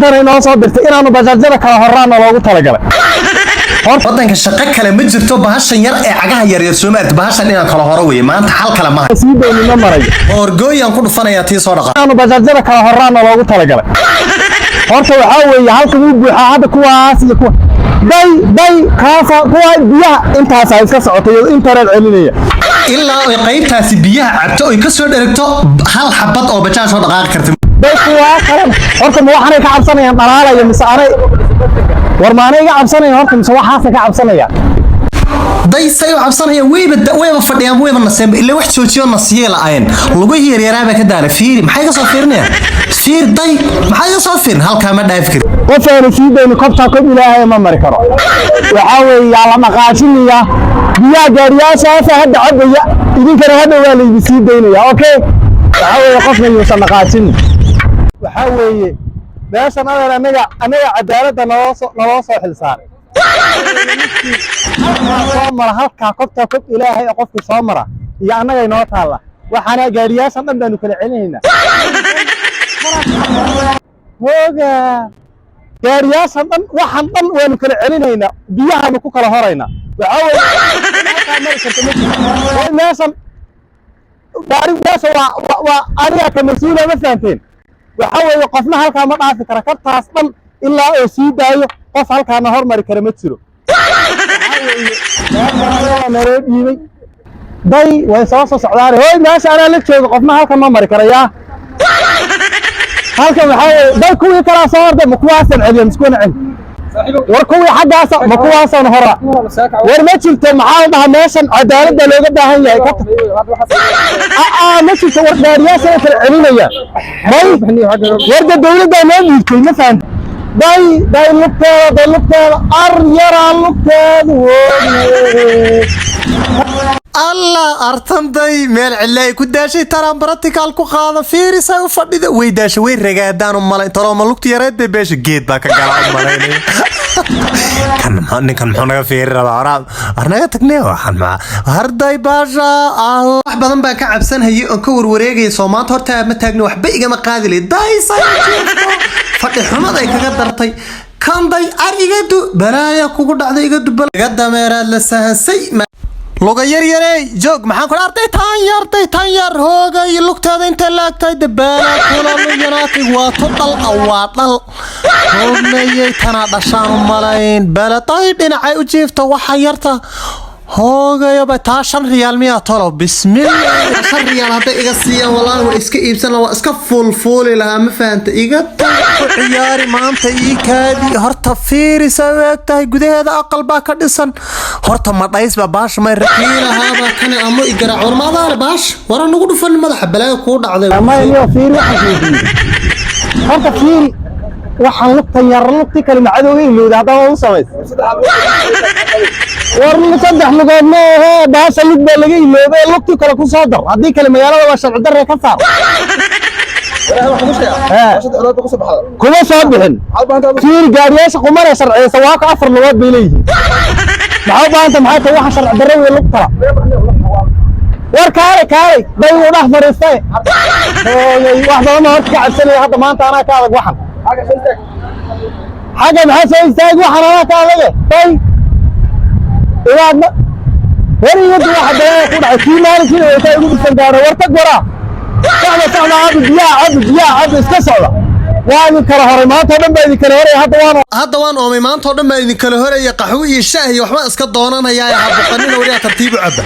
dowladana inoo soo dirtay inaanu bajaajada kala horraana loogu talagalay wadanka shaqo kale ma jirto bahashan yar ee cagaha yar yar Soomaaliya bahashan inaan kala horo weey maanta xal kale ma sii doonina maray orgooyan ku dhufanaya tii soo dhaqa inaanu bajaajada kala horraana loogu talagalay horta waxa weeye halka uu buuxa hadda kuwaas iyo kuwa day kaafa kuwa biyaha intaas ay iska socotay internet celinaya ilaa ay qaybtaasi biyaha cabto ay ka soo dheregto hal xabad oo bajaaj soo dhaqaaqi karto day kuwa kale horta ma waxaan ka cabsanayaan dhalaalaya mise aanay warmaanay iga cabsanayaan horta mise waxaas ka cabsanayaan day say u cabsanayaan weyba fadhiyaan weyba naseen ilaa wax joojiyo nasiye la'aan lagu yeeryaraaba ka daala fiiri maxay ka soo fiirnaa fiir day maxay ka soo fiirin halka ma dhaaf kar qof aan fiidayno kobta ko ilaahay ma mari karo waxa weeye la maqaashiniya biyaa gaariyaasha hadda cabaya idinkana hadda waa la idin sii daynaya okay waxa weeye qofna yuusan maqaashin waxa weeye meeshan anaga cadaaladda naloo soo xilsaaray soo mara halka kobta ko ilaahay qofkii soo mara iyo anaga inoo taala waxaana gaariyaashan dhan baanu kala celinaynaa woga gaariyaashan dhan waxaan dhan waanu kala celinaynaa biyahaanu ku kala horaynaa waxa weeye meeshan waa aniga ka mas-uula ma fahanteen waxa weeye qofna halkaa ma dhaafi kara kartaas dhan ilaa oo sii daayo qof halkaana hormari kara ma jiro naroo dhiibay day way soo socdaan hooy meesha anaa la jooga qofna halkan ma mari karayaa halkan waxa weeye day kuwii kalaa soo horday ma kuwaasan celiya miskuuna celi war kuwii xaggaasa ma kuwaasan hora war ma jirto maxaa la dhahaa meeshan cadaaladda looga baahan yahay ma jirto war gaariyaasha ay kala celinayaan warda dowladda noo dhiibtay ma fahamta day lugteeda aryaraa lugteedu الله أرتم داي مال علي كداشي ترى براتيكال كو قاضي فيرسا وفديده وي داشي وي رغادان مالين ترى ملوقت يريد بيش جيد باكا غلا مالين كان محنا فير ربا ارنا تقني waxan ma harday baasha wax badan baa ka cabsan hayo oo ka warwareegay Soomaaliya horta ma taagni waxba igama qaadilay day sayidto fadhi xumad ay kaga dartay kan day arigadu balaaya kugu dhacday igadu balaga dameeraad la sahansay لوغا يري جوج maxaan ku arday tan yar hoogay lugteeda inta laagtay dabaala kula luyanati waa total awaadal hoogmayay tana dhashaan malayn balatay dhinacay u jiifto waxa yarta hoogay ba taa 5 riyaal miya tolo bismillah 5 riyaal hada iga siiyaan wallahi waa iska iibsan waa iska fuul ilaha ma faanta iga ciyaari maanta ii kaadi horta fiirisa waagtahay gudaheeda aqal baa ka dhisan horta ma dhays ba baash ma rakiinaha ba kan amo igara hormaadaale baash wara nagu dhufan madaxa balaa ku dhacday ma iyo fiir waxa horta fiir waxaan lugtan yar lugti kale macadooga ilowda hadda u sameys war saddex lugood ma baasha lug baa laga ilowday lugti kale ku soo dar haddii kale magaalada waa sharci darre ka saar kuma soo bixin fiir gaariyaasha qumar sharciyeysa waa ka 4 lugood bay leeyihiin maxaa baanta maxay tahay waxa sharci darre weey lug tala war kaalay day u dhax fariistay wax badan oo ka cabsanay hadda maanta anaa ka adag waxan حاجة بحيث يستاهل وحنا كذا طيب إذا وري يد واحد يقول عشي مالك كذا يقول بالسندارة ورتق وراه صعبة عبد استسعوا وأنا كرهرمات هذا ما يذكر هري هذا وان أمي ما أنت هذا ما يذكر هري قحوي الشاهي وحما اسكت ضوننا يا حب قنينا وريا ترتيب عبد